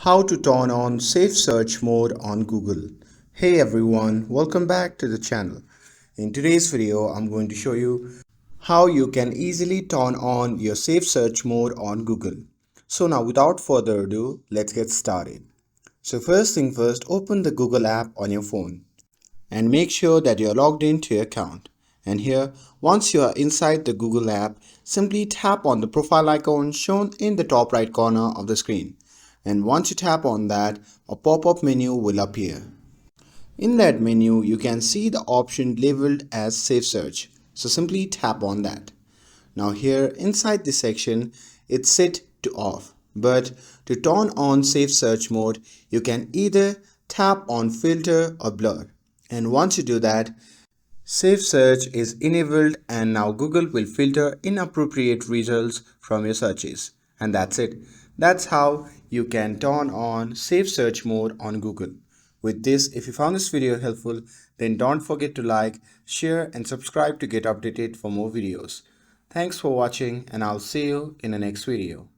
How to turn on safe search mode on Google. Hey everyone, welcome back to the channel. In today's video, I'm going to show you how you can easily turn on your safe search mode on Google. So now without further ado, let's get started. So first thing first, open the Google app on your phone and make sure that you're logged into your account. And here, once you are inside the Google app, simply tap on the profile icon shown in the top right corner of the screen. And once you tap on that, a pop-up menu will appear. In that menu, you can see the option labeled as Safe Search. So simply tap on that. Now here inside this section, it's set to off. But to turn on Safe Search mode, you can either tap on Filter or Blur. And once you do that, Safe Search is enabled and now Google will filter inappropriate results from your searches. And that's it. That's how you can turn on Safe Search mode on Google. With this, if you found this video helpful, then don't forget to like, share and subscribe to get updated for more videos. Thanks for watching and I'll see you in the next video.